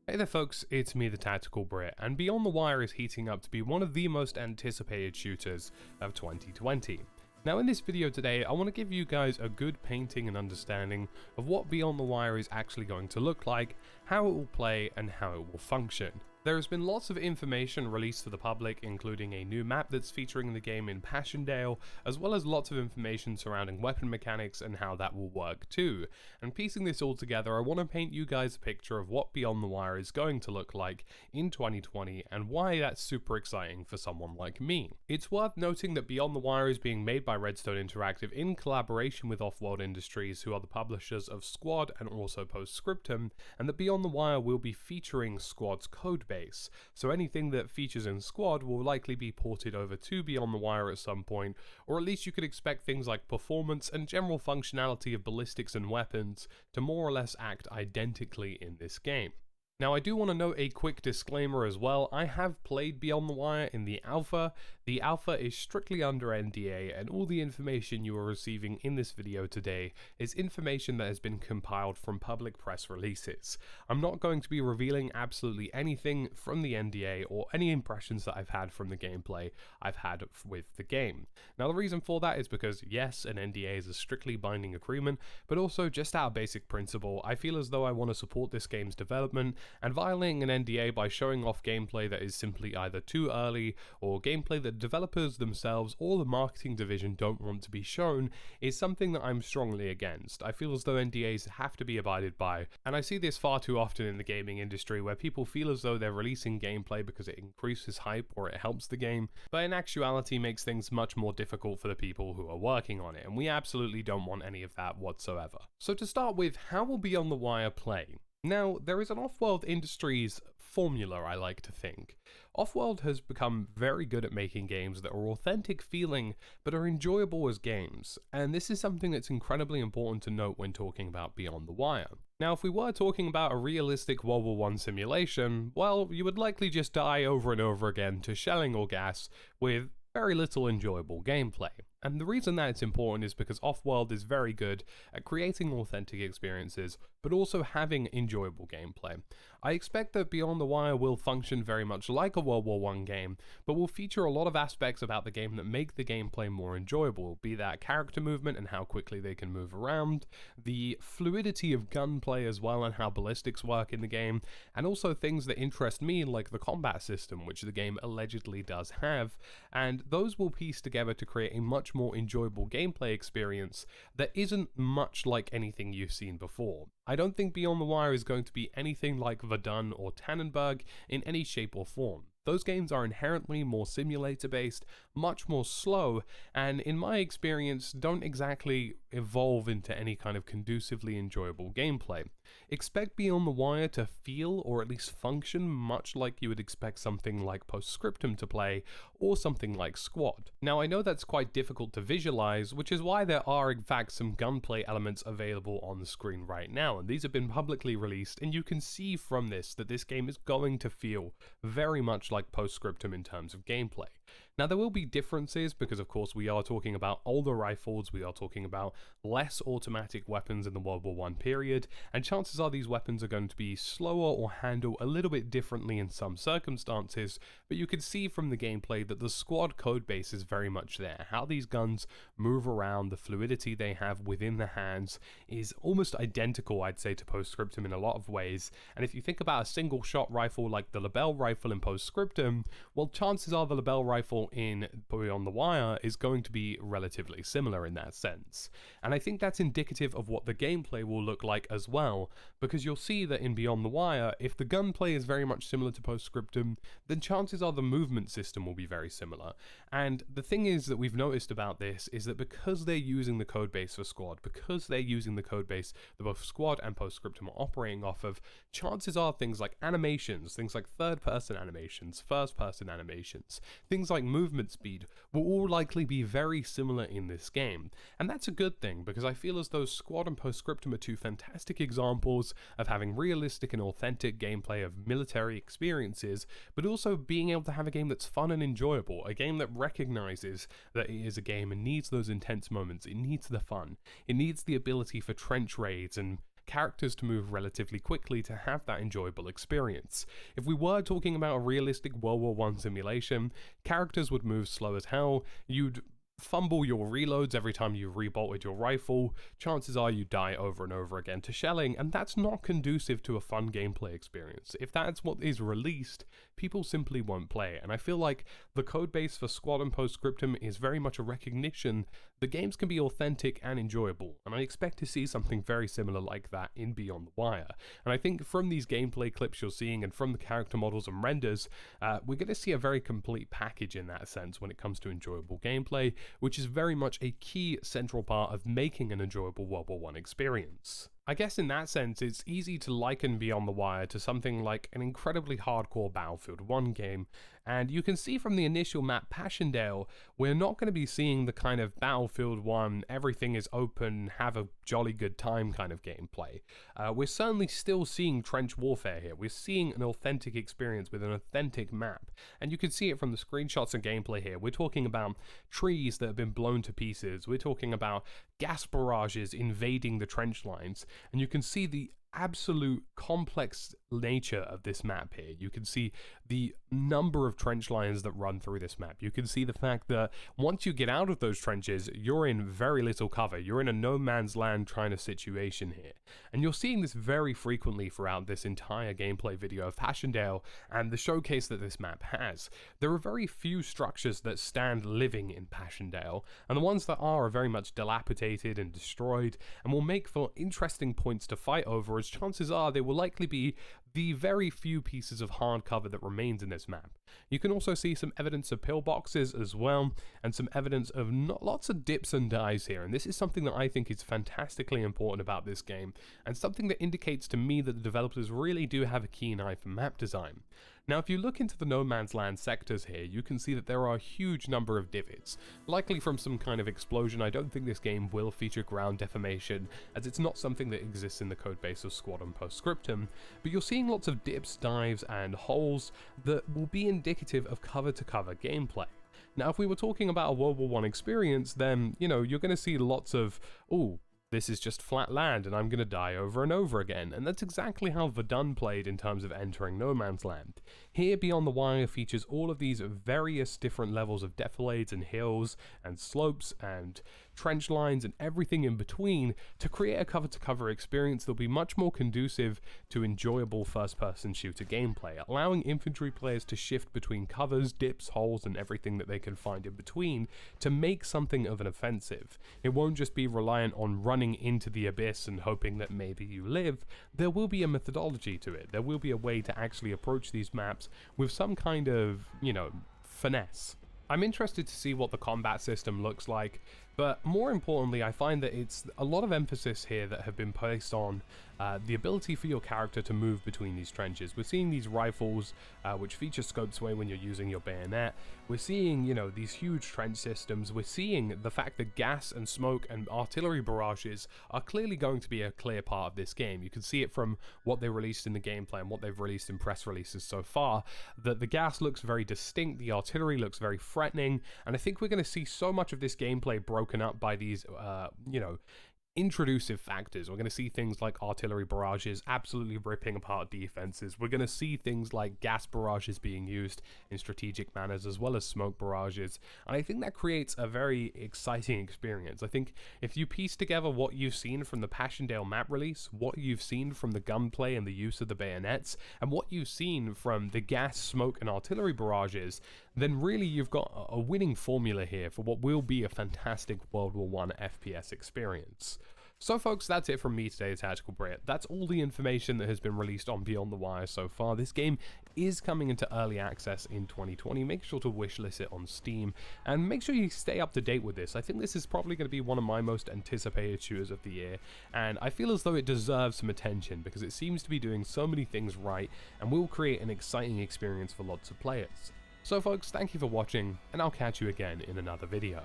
Hey there folks, it's me TheTacticalBrit, and Beyond the Wire is heating up to be one of the most anticipated shooters of 2020. Now in this video today, I want to give you guys a good painting and understanding of what Beyond the Wire is actually going to look like, how it will play, and how it will function. There has been lots of information released to the public, including a new map that's featuring the game in Passchendaele, as well as lots of information surrounding weapon mechanics and how that will work too. And piecing this all together, I want to paint you guys a picture of what Beyond the Wire is going to look like in 2020 and why that's super exciting for someone like me. It's worth noting that Beyond the Wire is being made by Redstone Interactive in collaboration with Offworld Industries, who are the publishers of Squad and also Postscriptum, and that Beyond the Wire will be featuring Squad's code base. So anything that features in Squad will likely be ported over to Beyond the Wire at some point, or at least you could expect things like performance and general functionality of ballistics and weapons to more or less act identically in this game. Now I do want to note a quick disclaimer as well. I have played Beyond the Wire in the alpha. The alpha is strictly under NDA, and all the information you are receiving in this video today is information that has been compiled from public press releases. I'm not going to be revealing absolutely anything from the NDA or any impressions that I've had from the gameplay I've had with the game. Now the reason for that is because yes, an NDA is a strictly binding agreement, but also just out of basic principle, I feel as though I want to support this game's development, and violating an NDA by showing off gameplay that is simply either too early or gameplay that developers themselves or the marketing division don't want to be shown is something that I'm strongly against. I feel as though NDAs have to be abided by, and I see this far too often in the gaming industry where people feel as though they're releasing gameplay because it increases hype or it helps the game, but in actuality makes things much more difficult for the people who are working on it, and we absolutely don't want any of that whatsoever. So to start with, how will Beyond the Wire play? Now, there is an Offworld Industries formula, I like to think. Offworld has become very good at making games that are authentic feeling but are enjoyable as games, and this is something that's incredibly important to note when talking about Beyond the Wire. Now, if we were talking about a realistic World War I simulation, well, you would likely just die over and over again to shelling or gas with very little enjoyable gameplay. And the reason that it's important is because Offworld is very good at creating authentic experiences, but also having enjoyable gameplay. I expect that Beyond the Wire will function very much like a World War I game, but will feature a lot of aspects about the game that make the gameplay more enjoyable, be that character movement and how quickly they can move around, the fluidity of gunplay as well and how ballistics work in the game, and also things that interest me like the combat system, which the game allegedly does have, and those will piece together to create a much more enjoyable gameplay experience that isn't much like anything you've seen before. I don't think Beyond the Wire is going to be anything like Verdun or Tannenberg in any shape or form. Those games are inherently more simulator based, much more slow, and in my experience don't exactly evolve into any kind of conducively enjoyable gameplay. Expect Beyond the Wire to feel or at least function much like you would expect something like Postscriptum to play or something like Squad. Now I know that's quite difficult to visualize, which is why there are in fact some gunplay elements available on the screen right now, and these have been publicly released, and you can see from this that this game is going to feel very much like Postscriptum in terms of gameplay. Now there will be differences because of course we are talking about older rifles, we are talking about less automatic weapons in the World War I period, and chances are these weapons are going to be slower or handle a little bit differently in some circumstances, but you can see from the gameplay that the Squad codebase is very much there. How these guns move around, the fluidity they have within the hands is almost identical, I'd say, to Postscriptum in a lot of ways, and if you think about a single shot rifle like the Lebel rifle in Postscriptum, well chances are the Lebel rifle in Beyond the Wire is going to be relatively similar in that sense. And I think that's indicative of what the gameplay will look like as well, because you'll see that in Beyond the Wire, if the gunplay is very much similar to Postscriptum, then chances are the movement system will be very similar. And the thing is that we've noticed about this is that because they're using the codebase for Squad, because they're using the codebase that both Squad and Postscriptum are operating off of, chances are things like animations, things like third-person animations, first-person animations, things like movement speed will all likely be very similar in this game. And that's a good thing, because I feel as though Squad and Postscriptum are two fantastic examples of having realistic and authentic gameplay of military experiences, but also being able to have a game that's fun and enjoyable, a game that recognizes that it is a game and needs those intense moments, it needs the fun, it needs the ability for trench raids and characters to move relatively quickly to have that enjoyable experience. If we were talking about a realistic World War I simulation, characters would move slow as hell, you'd fumble your reloads every time you rebolted your rifle, chances are you die over and over again to shelling, and that's not conducive to a fun gameplay experience. If that's what is released, people simply won't play it, and I feel like the codebase for Squad and Postscriptum is very much a recognition that games can be authentic and enjoyable, and I expect to see something very similar like that in Beyond the Wire. And I think from these gameplay clips you're seeing and from the character models and renders, we're going to see a very complete package in that sense when it comes to enjoyable gameplay, which is very much a key central part of making an enjoyable World War I experience. I guess in that sense, it's easy to liken Beyond the Wire to something like an incredibly hardcore Battlefield 1 game, and you can see from the initial map Passchendaele, we're not going to be seeing the kind of Battlefield 1, everything is open, have a jolly good time kind of gameplay. We're certainly still seeing trench warfare here, we're seeing an authentic experience with an authentic map, and you can see it from the screenshots and gameplay here. We're talking about trees that have been blown to pieces, we're talking about gas barrages invading the trench lines, and you can see the absolute complex nature of this map here. You can see the number of trench lines that run through this map. You can see the fact that once you get out of those trenches, you're in very little cover. You're in a no man's land kind of situation here. And you're seeing this very frequently throughout this entire gameplay video of Passchendaele and the showcase that this map has. There are very few structures that stand living in Passchendaele, and the ones that are very much dilapidated and destroyed and will make for interesting points to fight over, as chances are they will likely be the very few pieces of hard cover that remains in this map. You can also see some evidence of pillboxes as well, and some evidence of lots of dips and dives here, and this is something that I think is fantastically important about this game, and something that indicates to me that the developers really do have a keen eye for map design. Now, if you look into the no man's land sectors here, you can see that there are a huge number of divots, likely from some kind of explosion. I don't think this game will feature ground deformation, as it's not something that exists in the codebase of Squad and Postscriptum, but you're seeing lots of dips, dives, and holes that will be indicative of cover-to-cover gameplay. Now, if we were talking about a World War I experience, then, you know, you're going to see lots of, ooh, this is just flat land and I'm going to die over and over again, and that's exactly how Verdun played in terms of entering no man's land. Here, Beyond the Wire features all of these various different levels of defilades and hills and slopes and trench lines and everything in between to create a cover-to-cover experience that will be much more conducive to enjoyable first-person shooter gameplay, allowing infantry players to shift between covers, dips, holes, and everything that they can find in between to make something of an offensive. It won't just be reliant on running into the abyss and hoping that maybe you live. There will be a methodology to it. There will be a way to actually approach these maps with some kind of, you know, finesse. I'm interested to see what the combat system looks like, but more importantly, I find that it's a lot of emphasis here that have been placed on the ability for your character to move between these trenches. We're seeing these rifles, which feature scope sway when you're using your bayonet. We're seeing, you know, these huge trench systems. We're seeing the fact that gas and smoke and artillery barrages are clearly going to be a clear part of this game. You can see it from what they released in the gameplay and what they've released in press releases so far, that the gas looks very distinct, the artillery looks very threatening, and I think we're going to see so much of this gameplay broken up by these, you know, intrusive factors. We're going to see things like artillery barrages absolutely ripping apart defenses. We're going to see things like gas barrages being used in strategic manners, as well as smoke barrages, and I think that creates a very exciting experience. I think if you piece together what you've seen from the Passchendaele map release, what you've seen from the gunplay and the use of the bayonets, and what you've seen from the gas, smoke, and artillery barrages, then really you've got a winning formula here for what will be a fantastic World War I FPS experience. So folks, that's it from me today, TheTacticalBrit. That's all the information that has been released on Beyond the Wire so far. This game is coming into early access in 2020. Make sure to wishlist it on Steam, and make sure you stay up to date with this. I think this is probably going to be one of my most anticipated shooters of the year, and I feel as though it deserves some attention because it seems to be doing so many things right and will create an exciting experience for lots of players. So folks, thank you for watching, and I'll catch you again in another video.